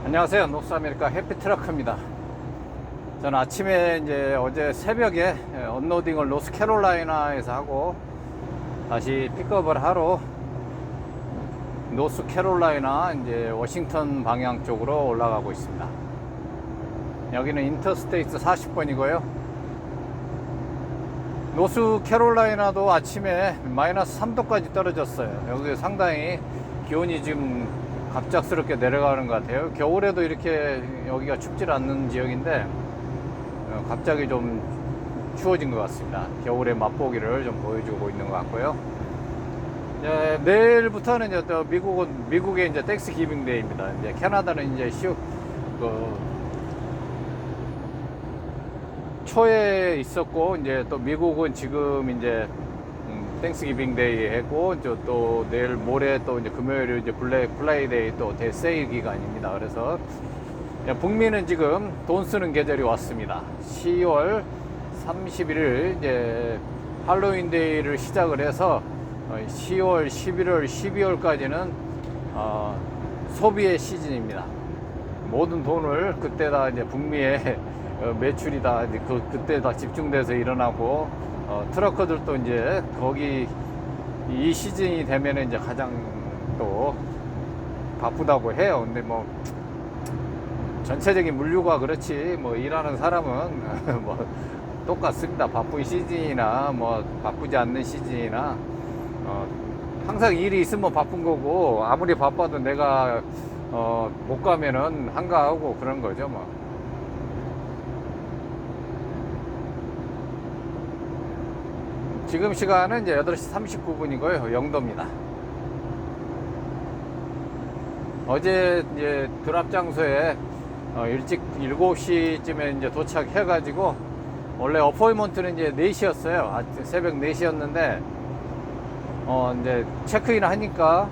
안녕하세요. 노스아메리카 해피트럭입니다. 저는 아침에 이제 어제 새벽에 언로딩을 노스캐롤라이나에서 하고 다시 픽업을 하러 노스캐롤라이나 이제 워싱턴 방향 쪽으로 올라가고 있습니다. 여기는 인터스테이트 40번이고요. 노스캐롤라이나도 아침에 마이너스 3도까지 떨어졌어요. 여기 상당히 기온이 지금 갑작스럽게 내려가는 것 같아요. 겨울에도 이렇게 여기가 춥질 않는 지역인데 갑자기 좀 추워진 것 같습니다. 겨울의 맛보기를 좀 보여주고 있는 것 같고요. 내일부터는 이제 또 미국의 이제 텍스 기빙 데이입니다. 이제 캐나다는 이제 초에 있었고, 이제 또 미국은 지금 이제 땡스기빙 데이 했고, 또 내일 모레 또 이제 금요일 이제 플라이데이 또 대세일 기간입니다. 그래서 북미는 지금 돈 쓰는 계절이 왔습니다. 10월 31일 이제 할로윈 데이를 시작을 해서 10월, 11월, 12월까지는 소비의 시즌입니다. 모든 돈을 그때 다 이제 북미의 매출이 다 이제 그때 다 집중돼서 일어나고, 트러커들도 이제 거기 이 시즌이 되면은 이제 가장 또 바쁘다고 해요. 근데 뭐 전체적인 물류가 그렇지 뭐 일하는 사람은 뭐 똑같습니다. 바쁜 시즌이나 뭐 바쁘지 않는 시즌이나 항상 일이 있으면 바쁜 거고, 아무리 바빠도 내가 못 가면은 한가하고 그런 거죠 뭐. 지금 시간은 이제 8시 39분이고요. 영도입니다. 어제 이제 드랍 장소에 일찍 7시쯤에 이제 도착해가지고, 원래 어포인먼트는 이제 4시였어요. 새벽 4시였는데, 이제 체크인을 하니까,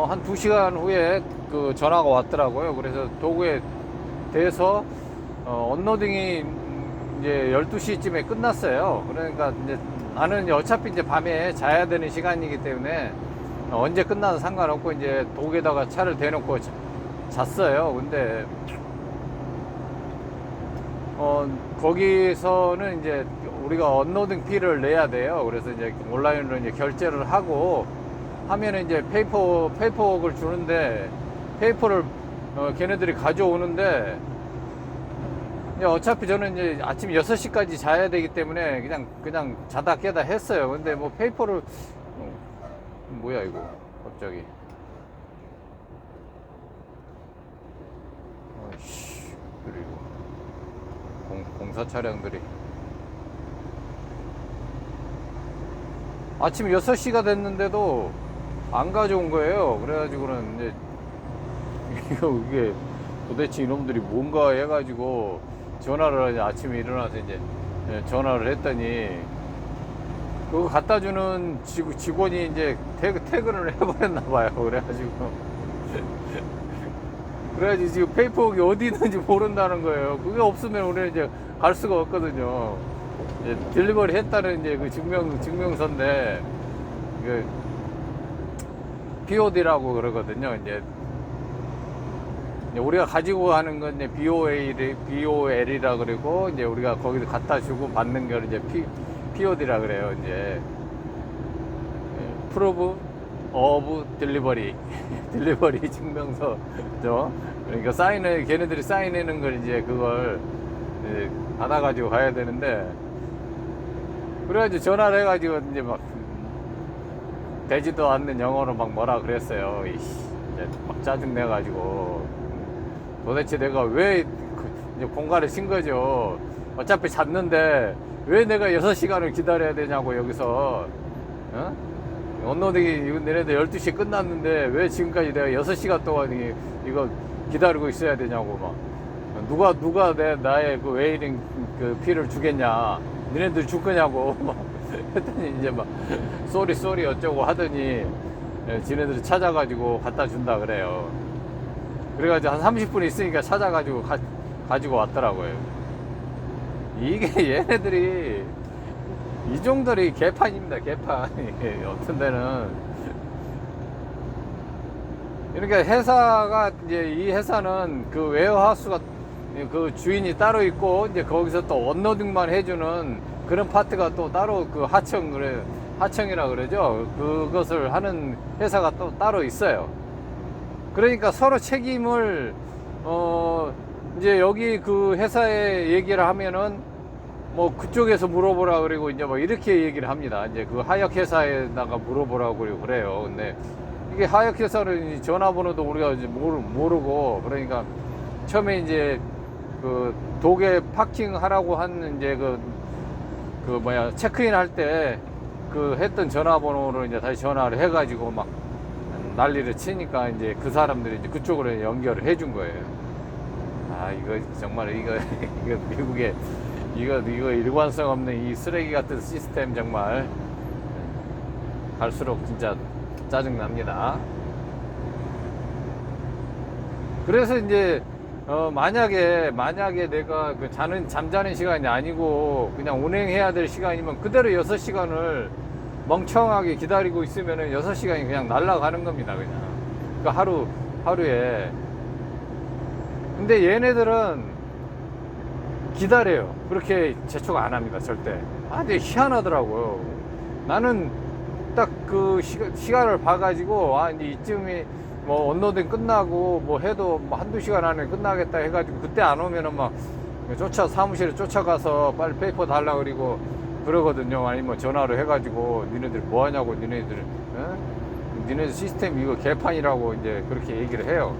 한 2시간 후에 그 전화가 왔더라고요. 그래서 도구에 대해서, 언로딩이 이제 12시쯤에 끝났어요. 그러니까 이제 나는 어차피 이제 밤에 자야 되는 시간이기 때문에 언제 끝나도 상관없고 이제 독에다가 차를 대놓고 잤어요. 근데 거기서는 이제 우리가 언로딩 피를 내야 돼요. 그래서 이제 온라인으로 이제 결제를 하고 하면은 이제 페이퍼웍을 주는데, 페이퍼를 걔네들이 가져오는데, 어차피 저는 이제 아침 6시까지 자야 되기 때문에 그냥 자다 깨다 했어요. 근데 뭐 페이퍼를 뭐야 이거 갑자기. 그리고 공사 차량들이 아침 6시가 됐는데도 안 가져온 거예요. 그래가지고는 이제 이게 도대체 이놈들이 뭔가 해가지고 전화를 아침에 일어나서 이제 전화를 했더니, 그거 갖다 주는 직원이 이제 퇴근을 해버렸나 봐요. 그래가지고 지금 페이퍼웍이 어디 있는지 모른다는 거예요. 그게 없으면 우리는 이제 갈 수가 없거든요. 이제 딜리버리 했다는 이제 그 증명서인데, 그 POD라고 그러거든요. 이제 우리가 가지고 가는 건 이제 BOL이라 그러고, 이제 우리가 거기서 갖다 주고 받는 걸 이제 POD라 그래요. 이제 Proof of Delivery, 딜리버리 증명서죠. 그러니까 걔네들이 사인하는 걸 이제 그걸 이제 받아가지고 가야 되는데, 그래가지고 전화를 해가지고 이제 막 되지도 않는 영어로 막 뭐라 그랬어요. 이제 막 짜증내가지고. 도대체 내가 왜 이제 공간을 친 거죠. 어차피 잤는데 왜 내가 6시간을 기다려야 되냐고, 여기서. 언로딩이 내네들 12시에 끝났는데 왜 지금까지 내가 6시간 동안 이거 기다리고 있어야 되냐고, 막. 누가 나의 그 웨이링 그 피를 주겠냐, 니네들 줄 거냐고 막 했더니 이제 막 쏘리 어쩌고 하더니 지네들이 찾아가지고 갖다 준다 그래요. 그래가지고 한 30분 있으니까 찾아가지고 가지고 왔더라고요. 이게 얘네들이 이 정도로 개판입니다. 개판. 어떤 데는 그러니까 회사가 이제 이 회사는 그 웨어하우스가 그 주인이 따로 있고 이제 거기서 또 언로딩만 해주는 그런 파트가 또 따로 그 하청이라 그러죠. 그것을 하는 회사가 또 따로 있어요. 그러니까 서로 책임을 이제 여기 그 회사에 얘기를 하면은 뭐 그쪽에서 물어보라 그리고 이제 뭐 이렇게 얘기를 합니다. 이제 그 하역 회사에다가 물어보라고 그리고 그래요. 근데 이게 하역 회사는 전화번호도 우리가 이제 모르고 그러니까 처음에 이제 그 도계 파킹 하라고 한 이제 그 뭐야 체크인 할 때 그 했던 전화번호를 이제 다시 전화를 해가지고 막 난리를 치니까 이제 그 사람들이 이제 그쪽으로 연결을 해준 거예요. 아 이거 정말 이거 미국의 이거 일관성 없는 이 쓰레기 같은 시스템 정말 갈수록 진짜 짜증 납니다. 그래서 이제 만약에 내가 그 잠자는 시간이 아니고 그냥 운행해야 될 시간이면 그대로 6시간을 멍청하게 기다리고 있으면은 6시간이 그냥 날아가는 겁니다, 그냥. 그러니까 하루에. 근데 얘네들은 기다려요. 그렇게 재촉 안 합니다, 절대. 근데 희한하더라고요. 나는 딱 그 시간을 봐가지고, 이제 이쯤이 뭐 언로딩 끝나고 뭐 해도 뭐 한두 시간 안에 끝나겠다 해가지고 그때 안 오면은 막 사무실에 쫓아가서 빨리 페이퍼 달라 그리고 그러거든요. 아니면 전화로 해가지고 니네들 뭐 하냐고 니네들 시스템 이거 개판이라고 이제 그렇게 얘기를 해요.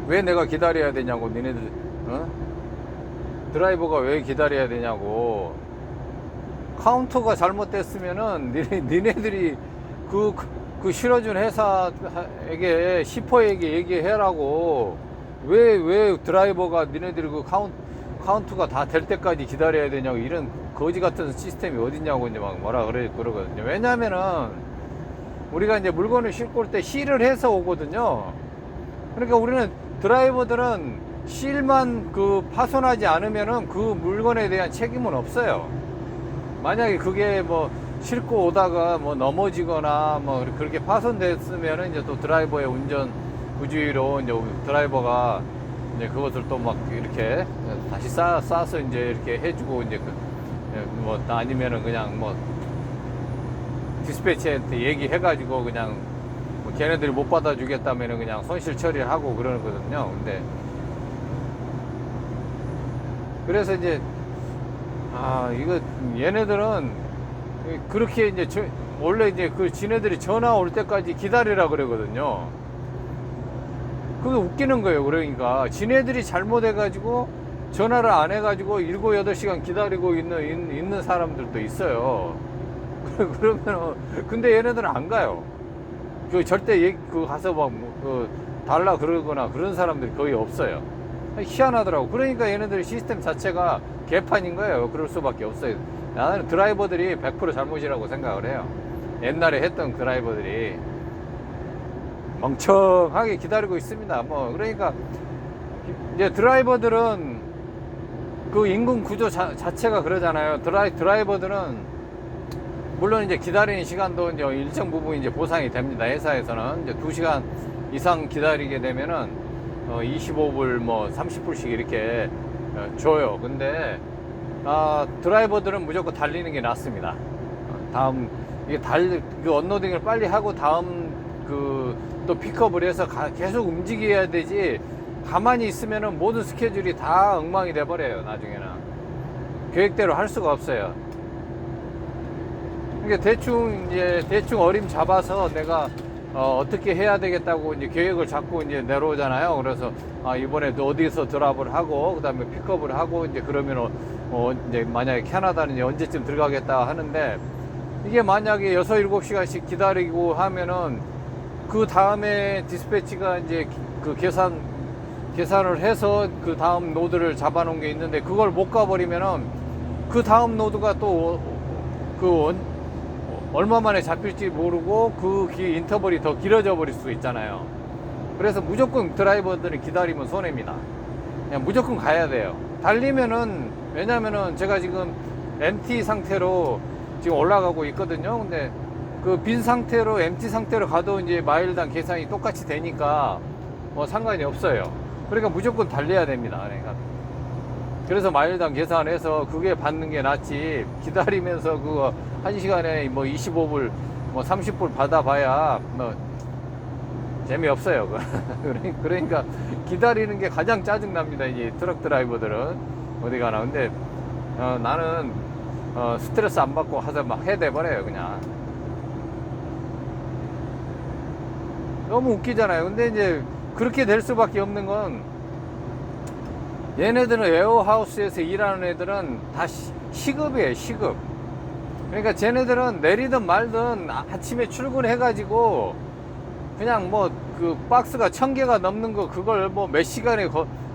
왜 내가 기다려야 되냐고 니네들 드라이버가 왜 기다려야 되냐고. 카운터가 잘못됐으면은 니네들이 그 실어준 회사에게 시퍼에게 얘기해라고. 왜 드라이버가 니네들이 그 카운트가 다 될 때까지 기다려야 되냐고. 이런 거지 같은 시스템이 어딨냐고 이제 막 뭐라 그러거든요. 왜냐면은 우리가 이제 물건을 싣고 올 때 실을 해서 오거든요. 그러니까 우리는 드라이버들은 실만 그 파손하지 않으면은 그 물건에 대한 책임은 없어요. 만약에 그게 뭐 싣고 오다가 뭐 넘어지거나 뭐 그렇게 파손됐으면은 이제 또 드라이버의 운전 부주의로 이제 드라이버가 이제 그것을 또 막 이렇게 다시 싸서 이제 이렇게 해주고 이제 뭐 아니면은 그냥 뭐 디스패치한테 얘기해가지고 그냥 뭐 걔네들이 못 받아주겠다면은 그냥 손실 처리를 하고 그러거든요. 근데 그래서 이제 이거 얘네들은 그렇게 이제 원래 이제 그 지네들이 전화 올 때까지 기다리라 그러거든요. 그게 웃기는 거예요. 그러니까 지네들이 잘못해가지고 전화를 안 해가지고 7, 8시간 기다리고 있는 사람들도 있어요. 그러면 근데 얘네들은 안 가요. 절대 가서 막 달라 그러거나 그런 사람들이 거의 없어요. 희한하더라고. 그러니까 얘네들 시스템 자체가 개판인 거예요. 그럴 수밖에 없어요. 나는 드라이버들이 100% 잘못이라고 생각을 해요. 옛날에 했던 드라이버들이 멍청하게 기다리고 있습니다. 뭐 그러니까 이제 드라이버들은 그 임금 구조 자체가 그러잖아요. 드라이버들은 물론 이제 기다리는 시간도 이제 일정 부분 이제 보상이 됩니다. 회사에서는 이제 2시간 이상 기다리게 되면은 25불 뭐 30불씩 이렇게 줘요. 근데 드라이버들은 무조건 달리는 게 낫습니다. 그 언로딩을 빨리 하고 다음 또 픽업을 해서 계속 움직여야 되지. 가만히 있으면은 모든 스케줄이 다 엉망이 돼 버려요. 나중에는 계획대로 할 수가 없어요. 이게 대충 어림 잡아서 내가 어떻게 해야 되겠다고 이제 계획을 잡고 이제 내려오잖아요. 그래서 이번에 어디서 드랍을 하고 그다음에 픽업을 하고 이제 그러면 이제 만약에 캐나다는 이제 언제쯤 들어가겠다 하는데 이게 만약에 6, 7시간씩 기다리고 하면은 그 다음에 디스패치가 이제 그 계산을 해서 그 다음 노드를 잡아놓은 게 있는데 그걸 못 가버리면은 그 다음 노드가 또 얼마 만에 잡힐지 모르고 그 인터벌이 더 길어져 버릴 수 있잖아요. 그래서 무조건 드라이버들이 기다리면 손해입니다. 그냥 무조건 가야 돼요. 달리면은 왜냐면은 제가 지금 MT 상태로 지금 올라가고 있거든요. 근데 그 빈 상태로 MT 상태로 가도 이제 마일당 계산이 똑같이 되니까 뭐 상관이 없어요. 그러니까 무조건 달려야 됩니다. 그러니까 그래서 마일당 계산해서 그게 받는 게 낫지, 기다리면서 그거 1시간에 뭐 25불 뭐 30불 받아봐야 뭐 재미없어요. 그러니까 기다리는 게 가장 짜증납니다. 이제 트럭 드라이버들은 어디 가나. 근데 나는 스트레스 안 받고 하서 막 해대버려요 그냥. 너무 웃기잖아요. 근데 이제 그렇게 될 수밖에 없는 건, 얘네들은 웨어하우스에서 일하는 애들은 다 시급이에요, 시급. 그러니까 쟤네들은 내리든 말든 아침에 출근해가지고 그냥 뭐 그 박스가 1000개가 넘는 거 그걸 뭐 몇 시간에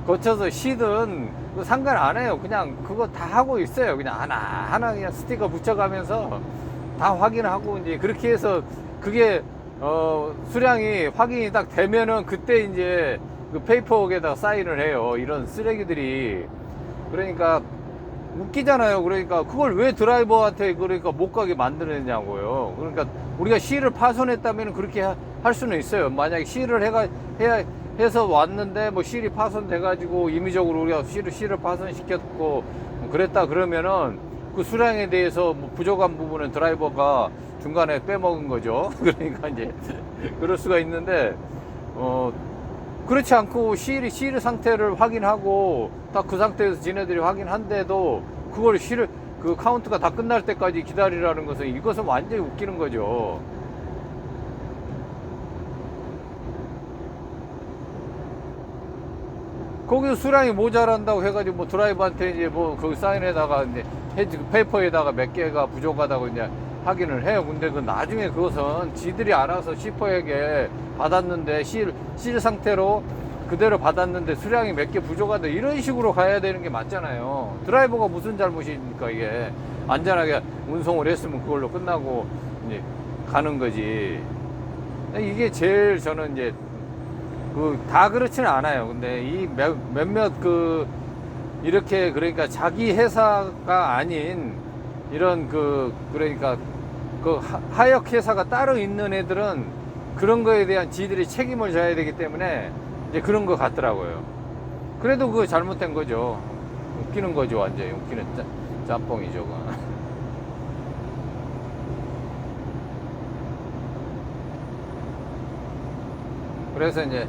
거쳐서 쉬든 상관 안 해요. 그냥 그거 다 하고 있어요. 그냥 하나하나 그냥 스티커 붙여가면서 다 확인하고, 이제 그렇게 해서 그게 수량이 확인이 딱 되면은 그때 이제 그 페이퍼웍에다가 사인을 해요. 이런 쓰레기들이. 그러니까 웃기잖아요. 그러니까 그걸 왜 드라이버한테 그러니까 못 가게 만들었냐고요. 그러니까 우리가 C를 파손했다면 그렇게 할 수는 있어요. 만약에 C를 해서 왔는데 뭐 C를 파손돼가지고 임의적으로 우리가 C를 파손시켰고 그랬다 그러면은 그 수량에 대해서 뭐 부족한 부분은 드라이버가 중간에 빼먹은 거죠. 그러니까 이제 그럴 수가 있는데, 그렇지 않고 C를 상태를 확인하고 딱 그 상태에서 지네들이 확인한데도 그걸 그 카운트가 다 끝날 때까지 기다리라는 것은, 이것은 완전히 웃기는 거죠. 거기서 수량이 모자란다고 해가지고 뭐 드라이버한테 이제 뭐 거기 사인에다가 이제 페이퍼에다가 몇 개가 부족하다고 이제 확인을 해요. 근데 그 나중에 그것은 지들이 알아서 시퍼에게 받았는데 실 상태로 그대로 받았는데 수량이 몇 개 부족하다 이런 식으로 가야 되는 게 맞잖아요. 드라이버가 무슨 잘못입니까? 이게 안전하게 운송을 했으면 그걸로 끝나고 이제 가는 거지. 이게 제일 저는 이제 다 그렇지는 않아요. 근데 이 몇몇 이렇게 그러니까 자기 회사가 아닌 이런 그러니까 하역 회사가 따로 있는 애들은 그런 거에 대한 지들이 책임을 져야 되기 때문에 이제 그런 거 같더라고요. 그래도 그거 잘못된 거죠. 웃기는 거죠. 완전히 웃기는 짬뽕이죠. 그건. 그래서 이제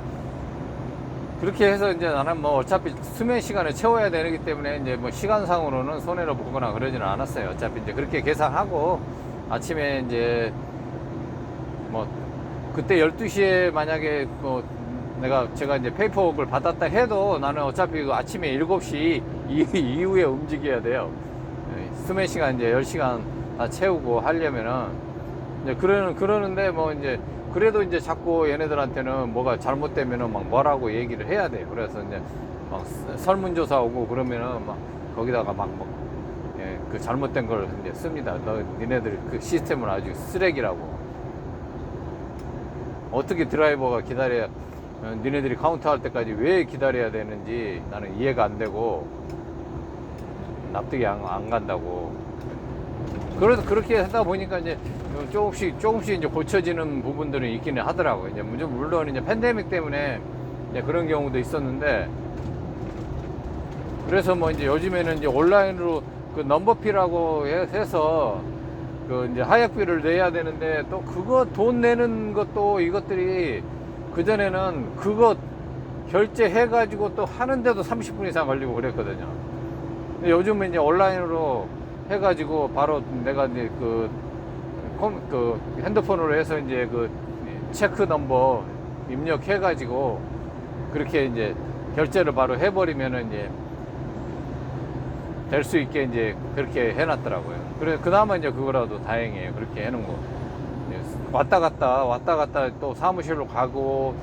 그렇게 해서 이제 나는 뭐 어차피 수면 시간을 채워야 되기 때문에 이제 뭐 시간상으로는 손해를 보거나 그러지는 않았어요. 어차피 이제 그렇게 계산하고 아침에 이제 뭐 그때 12시에 만약에 뭐 제가 이제 페이퍼웍을 받았다 해도 나는 어차피 그 아침에 7시 이후에 움직여야 돼요. 수면 시간 이제 10시간 다 채우고 하려면은 이제 그러는데 뭐 이제 그래도 이제 자꾸 얘네들한테는 뭐가 잘못되면은 막 뭐라고 얘기를 해야 돼요. 그래서 이제 막 설문조사 오고 그러면은 막 거기다가 그 잘못된 걸 이제 씁니다. 니네들 그 시스템은 아주 쓰레기라고. 어떻게 드라이버가 니네들이 카운트 할 때까지 왜 기다려야 되는지 나는 이해가 안 되고 납득이 안 간다고. 그래서 그렇게 하다 보니까 이제 조금씩 이제 고쳐지는 부분들은 있기는 하더라고요. 이제 물론 이제 팬데믹 때문에 이제 그런 경우도 있었는데, 그래서 뭐 이제 요즘에는 이제 온라인으로 그 넘버피라고 해서 그 이제 하역비를 내야 되는데, 또 그거 돈 내는 것도 이것들이 그전에는 그거 결제해가지고 또 하는데도 30분 이상 걸리고 그랬거든요. 근데 요즘은 이제 온라인으로 해가지고 바로 내가 이제 그 핸드폰으로 해서 이제 그 체크 넘버 입력해가지고 그렇게 이제 결제를 바로 해버리면은 이제 될 수 있게 이제 그렇게 해놨더라고요. 그래, 그나마 이제 그거라도 다행이에요. 그렇게 해놓은 거. 왔다 갔다 또 사무실로 가서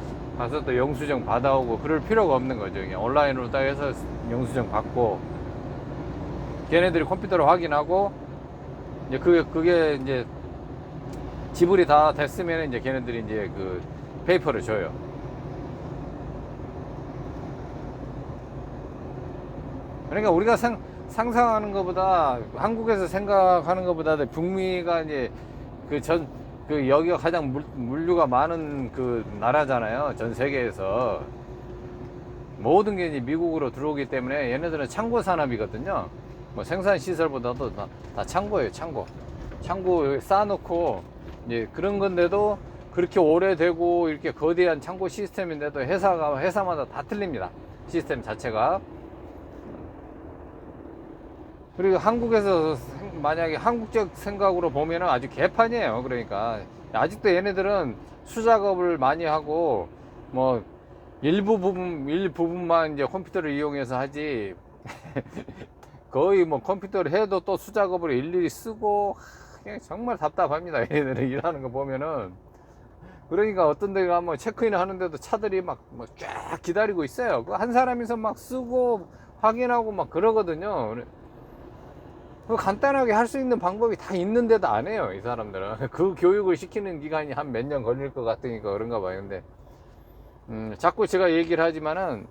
또 영수증 받아오고 그럴 필요가 없는 거죠. 그냥 온라인으로 딱 해서 영수증 받고, 걔네들이 컴퓨터로 확인하고, 이제 그게 이제 지불이 다 됐으면 이제 걔네들이 이제 그 페이퍼를 줘요. 그러니까 우리가 상상하는 것보다, 한국에서 생각하는 것보다 북미가 이제 그 여기가 가장 물류가 많은 그 나라잖아요. 전 세계에서 모든 게 이제 미국으로 들어오기 때문에 얘네들은 창고 산업이거든요. 뭐 생산 시설보다도 다 창고예요. 창고에 쌓아놓고 이제 그런 건데도 그렇게 오래되고 이렇게 거대한 창고 시스템인데도 회사마다 다 틀립니다. 시스템 자체가. 그리고 한국에서 만약에 한국적 생각으로 보면은 아주 개판이에요. 그러니까 아직도 얘네들은 수작업을 많이 하고 뭐 일부분만 이제 컴퓨터를 이용해서 하지 거의 뭐 컴퓨터를 해도 또 수작업으로 일일이 쓰고 그냥 정말 답답합니다. 얘네들은 일하는 거 보면은. 그러니까 어떤 데 가면 체크인 하는데도 차들이 막 쫙 기다리고 있어요. 그 한 사람이서 막 쓰고 확인하고 막 그러거든요. 그 간단하게 할 수 있는 방법이 다 있는데도 안 해요, 이 사람들은. 그 교육을 시키는 기간이 한 몇 년 걸릴 것 같으니까 그런가 봐요. 근데 자꾸 제가 얘기를 하지만은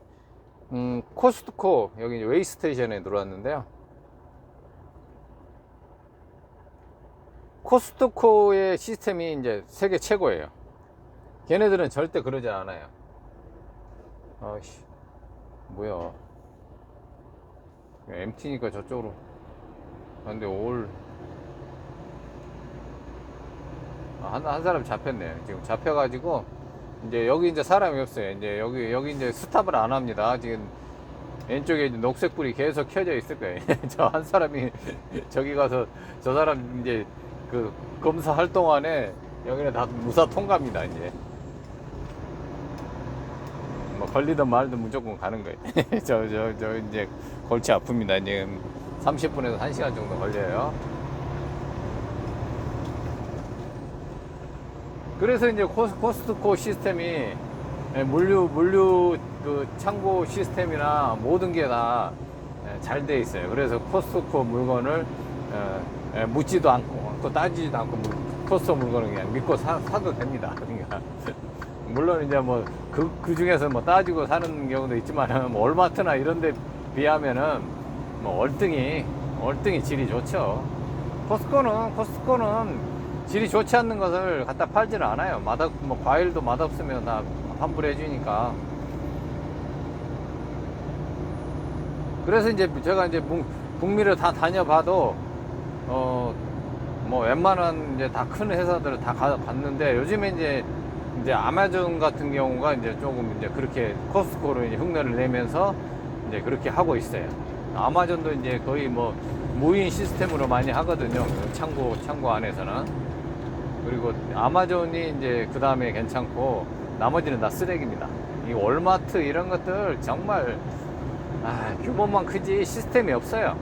코스트코 여기 웨이스테이션에 들어왔는데요. 코스트코의 시스템이 이제 세계 최고예요. 걔네들은 절대 그러지 않아요. 아씨, 뭐야? MT니까 저쪽으로. 근데 한 사람 잡혔네요. 지금 잡혀가지고 이제 여기 이제 사람이 없어요. 이제 여기 이제 스탑을 안 합니다. 지금 왼쪽에 이제 녹색불이 계속 켜져 있을 거예요. 저 한 사람이 저기 가서 저 사람 이제 그 검사할 동안에 여기는 다 무사 통과입니다. 이제 뭐 걸리든 말든 무조건 가는 거예요. 저 이제 골치 아픕니다. 이제 30분에서 1시간 정도 걸려요. 그래서 이제 코스트코 시스템이 물류 그 창고 시스템이나 모든 게 다 잘 돼 있어요. 그래서 코스트코 물건을 묻지도 않고 따지지도 않고 코스트코 물건은 그냥 믿고 사도 됩니다. 그러니까 물론 이제 뭐 그 중에서 뭐 따지고 사는 경우도 있지만 뭐 월마트나 이런 데 비하면은 뭐 월등히 질이 좋죠. 코스트코는 질이 좋지 않는 것을 갖다 팔지는 않아요. 뭐 과일도 맛없으면 다 환불해 주니까. 그래서 이제 제가 이제 북미를 다 다녀봐도 뭐 웬만한 이제 다 큰 회사들을 다 갔는데 요즘에 이제 아마존 같은 경우가 이제 조금 이제 그렇게 코스트코로 이제 흉내를 내면서 이제 그렇게 하고 있어요. 아마존도 이제 거의 뭐 무인 시스템으로 많이 하거든요. 창고 안에서는. 그리고 아마존이 이제 그 다음에 괜찮고 나머지는 다 쓰레기입니다. 이 월마트 이런 것들 정말 규모만 크지 시스템이 없어요.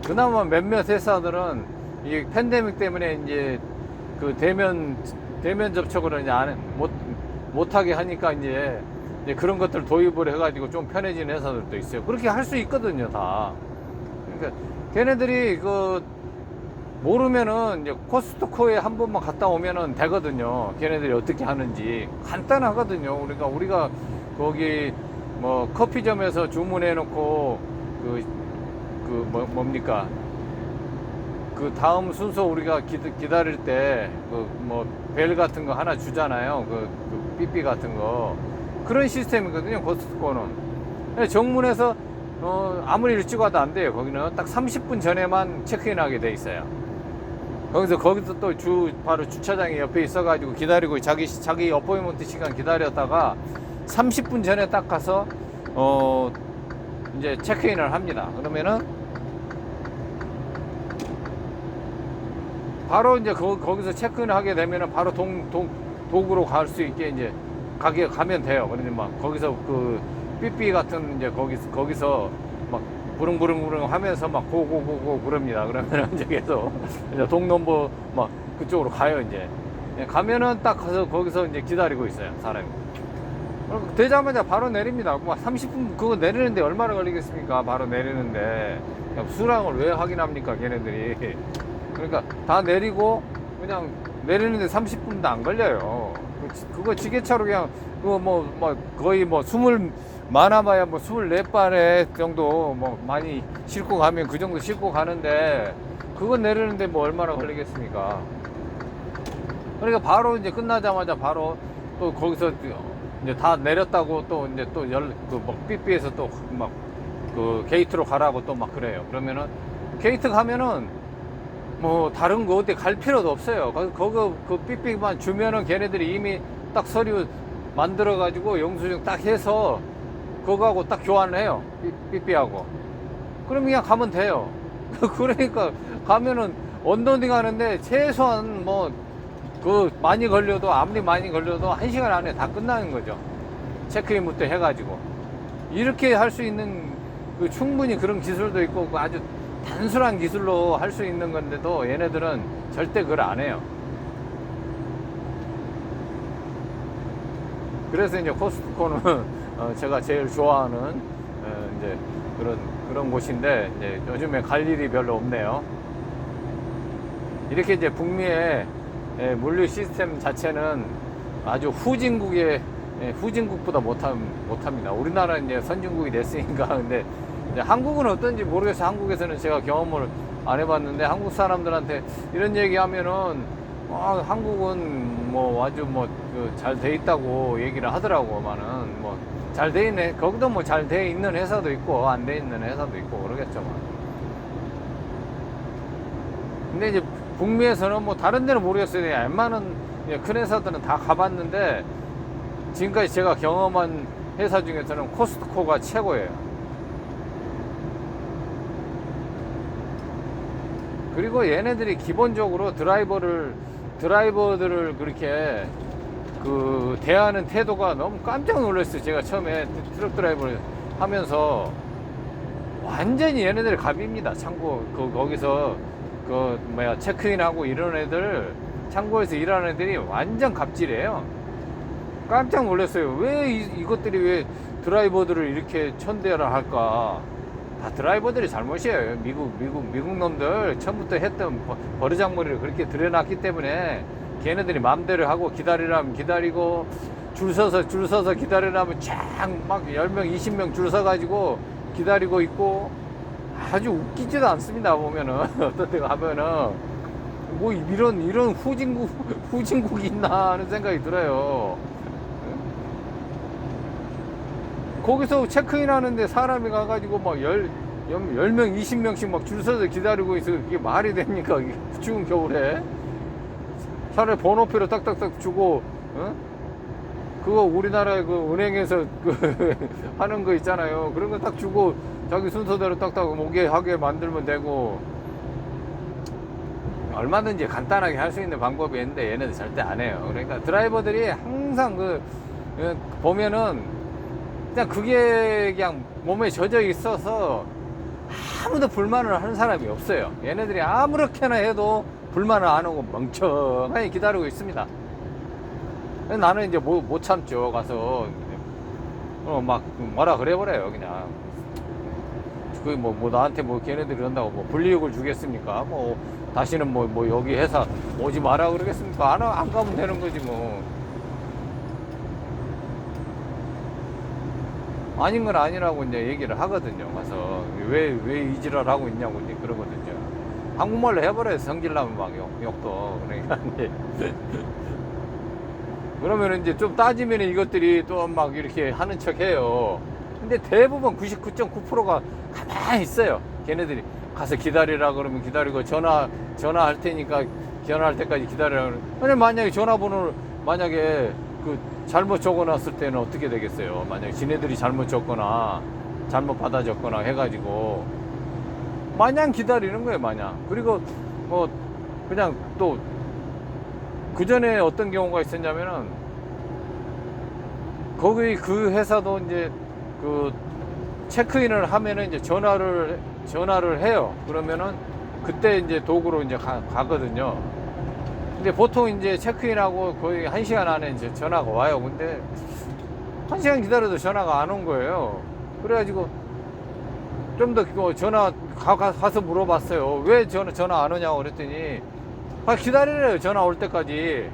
그나마 몇몇 회사들은 이 팬데믹 때문에 이제 그 대면 접촉을 이제 못하게 하니까 이제 그런 것들 도입을 해가지고 좀 편해진 회사들도 있어요. 그렇게 할 수 있거든요, 다. 그러니까 걔네들이 그 모르면은 이제 코스트코에 한 번만 갔다 오면은 되거든요. 걔네들이 어떻게 하는지 간단하거든요. 그러니까 우리가 거기 뭐 커피점에서 주문해 놓고 뭡니까? 그 다음 순서 우리가 기다릴 때 그 뭐 벨 같은 거 하나 주잖아요. 그 삐삐 같은 거. 그런 시스템이거든요, 코스트코는. 정문에서 아무리 일찍 와도 안 돼요. 거기는 딱 30분 전에만 체크인하게 돼 있어요. 거기서 또 바로 주차장이 옆에 있어가지고 기다리고 자기 어포인먼트 시간 기다렸다가 30분 전에 딱 가서 이제 체크인을 합니다. 그러면은 바로 이제 거기서 체크인을 하게 되면은 바로 독으로 갈 수 있게 이제 가면 돼요. 그러니 막 거기서 그 삐삐 같은 이제 거기서 막 부릉부릉 하면서 막 고고고고 그럽니다. 그러면 이제 계속 이제 동넘버 막 그쪽으로 가요. 이제 가면은 딱 가서 거기서 이제 기다리고 있어요, 사람이. 되자마자 바로 내립니다. 막 30분 그거 내리는데 얼마나 걸리겠습니까? 바로 내리는데 수량을 왜 확인합니까, 걔네들이? 그러니까 다 내리고 그냥 내리는데 30분도 안 걸려요. 그거 지게차로 그냥 그거 뭐 거의 뭐 많아봐야 뭐 24발에 정도 뭐 많이 싣고 가면 그 정도 싣고 가는데 그거 내리는데 뭐 얼마나 걸리겠습니까? 그러니까 바로 이제 끝나자마자 바로 또 거기서 이제 다 내렸다고 또 이제 또그뭐 삐삐에서 또 막 그 게이트로 가라고 또 막 그래요. 그러면은 게이트 가면은 뭐 다른 거 어디 갈 필요도 없어요. 거기 그 삐삐만 주면은 걔네들이 이미 딱 서류 만들어 가지고 영수증 딱 해서 그거하고 딱 교환을 해요. 삐삐하고. 그럼 그냥 가면 돼요. 그러니까 가면은 언더딩 하는데 최소한 뭐 많이 걸려도 아무리 많이 걸려도 1시간 안에 다 끝나는 거죠. 체크인부터 해가지고 이렇게 할 수 있는 충분히 그런 기술도 있고 아주 단순한 기술로 할 수 있는 건데도 얘네들은 절대 그걸 안 해요. 그래서 이제 코스트코는 제가 제일 좋아하는 이제 그런 곳인데 이제 요즘에 갈 일이 별로 없네요. 이렇게 이제 북미의 물류 시스템 자체는 아주 후진국보다 못합니다. 우리나라는 이제 선진국이 됐으니까. 근데 이제 한국은 어떤지 모르겠어요. 한국에서는 제가 경험을 안 해봤는데 한국 사람들한테 이런 얘기하면은 한국은 뭐 아주 뭐 잘 돼 있다고 얘기를 하더라고만은 뭐 잘 돼 있네. 거기도 뭐 잘 돼 있는 회사도 있고 안 돼 있는 회사도 있고 그러겠죠. 근데 이제 북미에서는 뭐 다른 데는 모르겠어요. 웬만한 큰 회사들은 다 가봤는데 지금까지 제가 경험한 회사 중에서는 코스트코가 최고예요. 그리고 얘네들이 기본적으로 드라이버들을 그렇게 대하는 태도가 너무 깜짝 놀랐어요. 제가 처음에 트럭 드라이버를 하면서 완전히 얘네들이 갑입니다. 창고 거기서 체크인하고 이런 애들 창고에서 일하는 애들이 완전 갑질이에요. 깜짝 놀랐어요. 왜 이것들이 왜 드라이버들을 이렇게 천대를 할까? 다 드라이버들이 잘못이에요. 미국 놈들 처음부터 했던 버르장머리를 그렇게 들여놨기 때문에 걔네들이 마음대로 하고 기다리라면 기다리고 줄 서서 기다리라면 쫙 막 10명, 20명 줄 서가지고 기다리고 있고 아주 웃기지도 않습니다. 보면은 어떤 데 가면은 뭐 이런 후진국이 있나 하는 생각이 들어요. 거기서 체크인 하는데 사람이 가가지고 막 10명, 20명씩 막 줄 서서 기다리고 있어. 이게 말이 됩니까? 이게 추운 겨울에. 차라리 번호표를 딱딱딱 주고, 그거 우리나라의 은행에서 하는 거 있잖아요. 그런 거 딱 주고 자기 순서대로 딱딱 오게 하게 만들면 되고. 얼마든지 간단하게 할 수 있는 방법이 있는데 얘네들 절대 안 해요. 그러니까 드라이버들이 항상 보면은 그냥 그게 그냥 몸에 젖어 있어서 아무도 불만을 하는 사람이 없어요. 얘네들이 아무렇게나 해도 불만을 안 하고 멍청하게 기다리고 있습니다. 나는 이제 못 참죠. 가서 막 뭐라 그래버려요. 그냥 뭐 나한테 걔네들이 이런다고 불이익을 주겠습니까? 다시는 여기 회사 오지 마라 그러겠습니까? 안 가면 되는 거지 뭐. 아닌 건 아니라고 이제 얘기를 하거든요. 가서 왜 이 지랄 하고 있냐고 이제 그러거든요. 한국말로 해버려요. 성질나면 막 욕도. 그러니까 이제 그러면 이제 좀 따지면 이것들이 또 막 이렇게 하는 척 해요. 근데 대부분 99.9%가 가만히 있어요. 걔네들이 가서 기다리라 그러면 기다리고 전화할 테니까 전화할 때까지 기다리라 그러면 만약에 전화번호를 만약에 잘못 적어놨을 때는 어떻게 되겠어요? 만약에 지네들이 잘못 적거나 잘못 받아 적거나 해가지고 마냥 기다리는 거예요. 마냥. 그리고 그냥 또 그 전에 어떤 경우가 있었냐면은 거기 그 회사도 이제 체크인을 하면은 이제 전화를 해요. 그러면은 그때 이제 도구로 이제 가거든요. 근데 보통 이제 체크인하고 거의 1시간 안에 이제 전화가 와요. 근데 1시간 기다려도 전화가 안 온 거예요. 그래가지고 좀 더 가서 물어봤어요. 왜 전화 안 오냐고 그랬더니 기다리래요. 전화 올 때까지.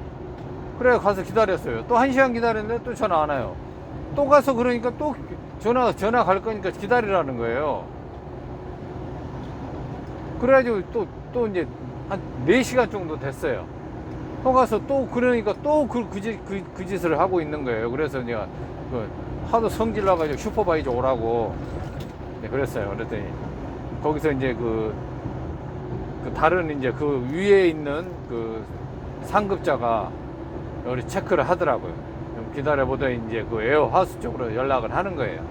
그래 가서 기다렸어요. 또 1시간 기다렸는데 또 전화 안 와요. 또 가서 그러니까 또 전화 갈 거니까 기다리라는 거예요. 그래가지고 또 이제 한 4시간 정도 됐어요. 또 가서 또 그러니까 또 그 짓을 하고 있는 거예요. 그래서 내가 하도 성질 나가지고 슈퍼바이저 오라고 그랬어요. 그랬더니 거기서 이제 그 다른 이제 그 위에 있는 그 상급자가 우리 체크를 하더라고요. 좀 기다려보더니 이제 그 에어하우스 쪽으로 연락을 하는 거예요.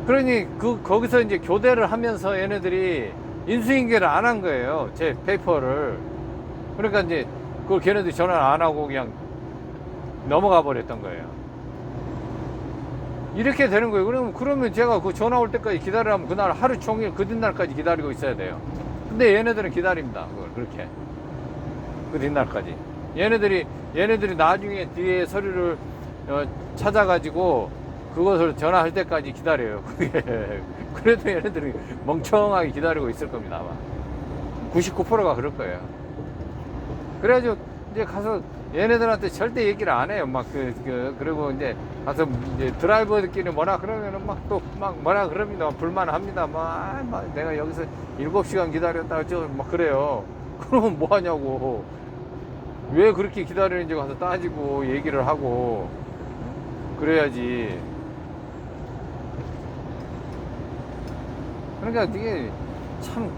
그러니 거기서 이제 교대를 하면서 얘네들이 인수인계를 안 한 거예요. 제 페이퍼를. 그러니까 이제 그걸 걔네들이 전화를 안 하고 그냥 넘어가 버렸던 거예요. 이렇게 되는 거예요. 그러면 제가 그 전화 올 때까지 기다리라면 그날 하루 종일 그 뒷날까지 기다리고 있어야 돼요. 근데 얘네들은 기다립니다. 그걸 그렇게. 그 뒷날까지. 얘네들이 나중에 뒤에 서류를 찾아가지고 그것을 전화할 때까지 기다려요. 그래도 얘네들이 멍청하게 기다리고 있을 겁니다. 아마 99%가 그럴 거예요. 그래가지고 이제 가서 얘네들한테 절대 얘기를 안 해요. 그리고 이제 가서 이제 드라이버들끼리 뭐라 그러면은 막 뭐라 그럽니다. 불만합니다. 내가 여기서 7시간 기다렸다 막 그래요. 그러면 뭐 하냐고. 왜 그렇게 기다리는지 가서 따지고 얘기를 하고 그래야지. 그러니까 이게 참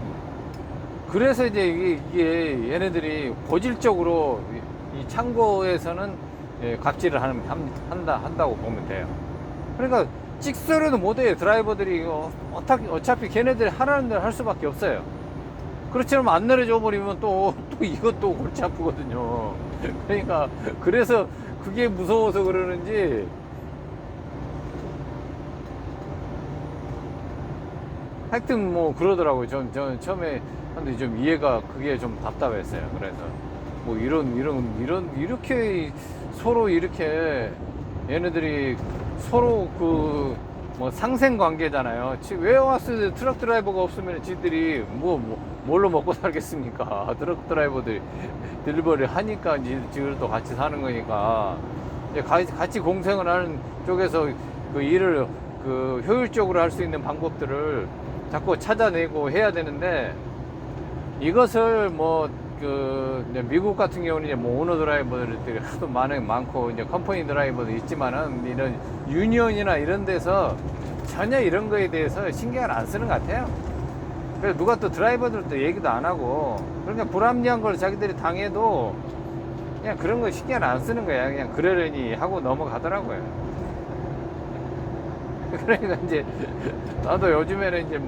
그래서 이제 이게 얘네들이 고질적으로 이 창고에서는 갑질을 한다고 보면 돼요. 그러니까 찍소리도 못해요. 드라이버들이 어차피 걔네들이 하라는 대로 할 수밖에 없어요. 그렇지 않으면 안 내려줘 버리면 또 이것도 골치 아프거든요. 그러니까 그래서 그게 무서워서 그러는지 하여튼 뭐 그러더라고요. 전 처음에 근데 좀 이해가 그게 좀 답답했어요. 그래서 뭐 이렇게 서로 이렇게 얘네들이 서로 뭐 상생 관계잖아요. 웨어하우스 트럭 드라이버가 없으면 지들이 뭘로 먹고 살겠습니까? 트럭 드라이버들이 딜리버리 하니까 지들도 같이 사는 거니까 이제 같이 공생을 하는 쪽에서 그 일을 효율적으로 할 수 있는 방법들을 자꾸 찾아내고 해야 되는데 이것을 미국 같은 경우는 이제 오너 드라이버들이 하도 많고 이제 컴퍼니 드라이버도 있지만은 이런 유니온이나 이런 데서 전혀 이런 거에 대해서 신경을 안 쓰는 것 같아요. 그래서 누가 또 드라이버들도 얘기도 안 하고 그러니까 불합리한 걸 자기들이 당해도 그냥 그런 거 신경을 안 쓰는 거야. 그냥 그러려니 하고 넘어가더라고요. 그러니까 이제 나도 요즘에는 이제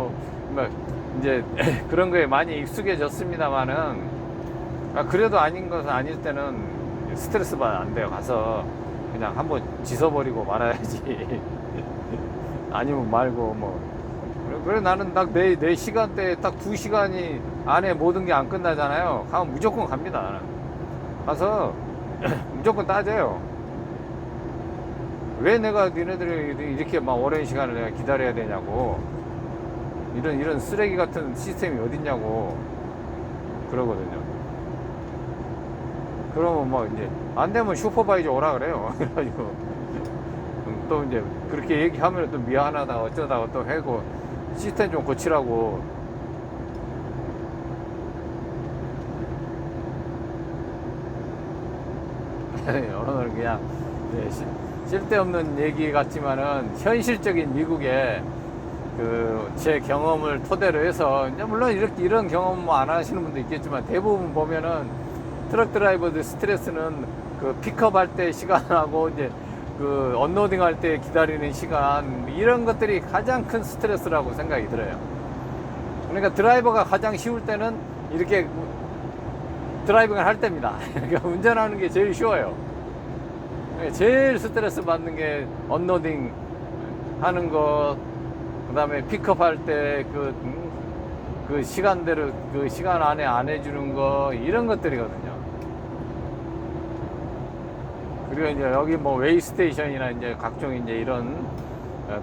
이제 그런 거에 많이 익숙해졌습니다만은 그래도 아닌 것은 아닐 때는 스트레스 받으면 안 돼요. 가서 그냥 한번 짖어버리고 말아야지. 아니면 말고 그래 나는 딱 내 시간대에 딱 2시간이 안에 모든 게 안 끝나잖아요. 가면 무조건 갑니다. 나는 가서 무조건 따져요. 왜 내가 니네들이 이렇게 오랜 시간을 내가 기다려야 되냐고. 이런 쓰레기 같은 시스템이 어딨냐고 그러거든요. 그러면 이제 안 되면 슈퍼바이저 오라 그래요. 그래가지고 또 이제 그렇게 얘기하면 또 미안하다 어쩌다가 또 해고 시스템 좀 고치라고. 오늘 그냥 쓸데없는 얘기 같지만은 현실적인 미국의 제 경험을 토대로 해서 물론 이런 경험 안 하시는 분도 있겠지만 대부분 보면은 트럭 드라이버들 스트레스는 픽업할 때 시간하고 이제 언로딩 할 때 기다리는 시간 이런 것들이 가장 큰 스트레스라고 생각이 들어요. 그러니까 드라이버가 가장 쉬울 때는 이렇게 드라이빙을 할 때입니다. 그러니까 운전하는 게 제일 쉬워요. 제일 스트레스 받는 게 언로딩 하는 것, 그 다음에 픽업할 때 그 시간대로 그 시간 안에 안 해주는 거 이런 것들이거든요. 그리고 이제 여기 웨이스테이션이나 이제 각종 이제 이런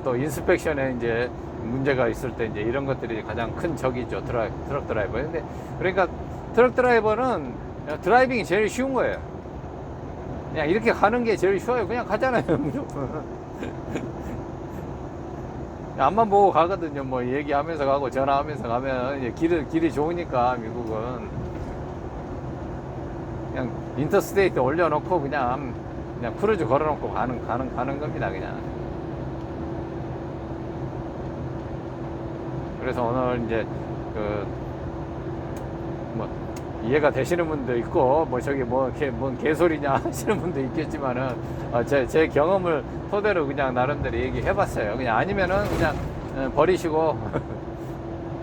또 인스펙션에 이제 문제가 있을 때 이제 이런 것들이 가장 큰 적이죠. 트럭 드라이버. 근데 그러니까 트럭 드라이버는 드라이빙이 제일 쉬운 거예요. 그냥 이렇게 가는 게 제일 쉬워요. 그냥 가잖아요, 무조건. 앞만 보고 가거든요. 뭐 얘기하면서 가고 전화하면서 가면 이제 길이 좋으니까 미국은 그냥 인터스테이트 올려놓고 그냥 크루즈 걸어놓고 가는 겁니다, 그냥. 그래서 오늘 이제 뭐 이해가 되시는 분도 있고 뭐 저기 뭔 개소리냐 하시는 분도 있겠지만은 제 경험을 토대로 그냥 나름대로 얘기해봤어요. 그냥 아니면은 그냥 버리시고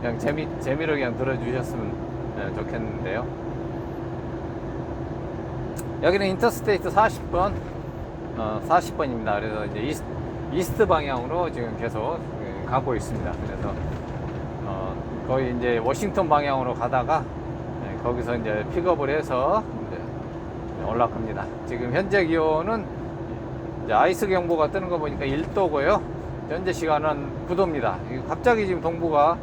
그냥 재미로 그냥 들어주셨으면 좋겠는데요. 여기는 인터스테이트 40번 40번입니다. 그래서 이제 이스트 방향으로 지금 계속 가고 있습니다. 그래서 거의 이제 워싱턴 방향으로 가다가 거기서 이제 픽업을 해서 이제 올라갑니다. 지금 현재 기온은 이제 아이스 경보가 뜨는 거 보니까 1도고요. 현재 시간은 9도입니다. 갑자기 지금 동부가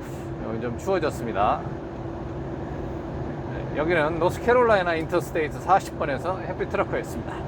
좀 추워졌습니다. 여기는 노스캐롤라이나 인터스테이트 40번에서 해피 트러커였습니다.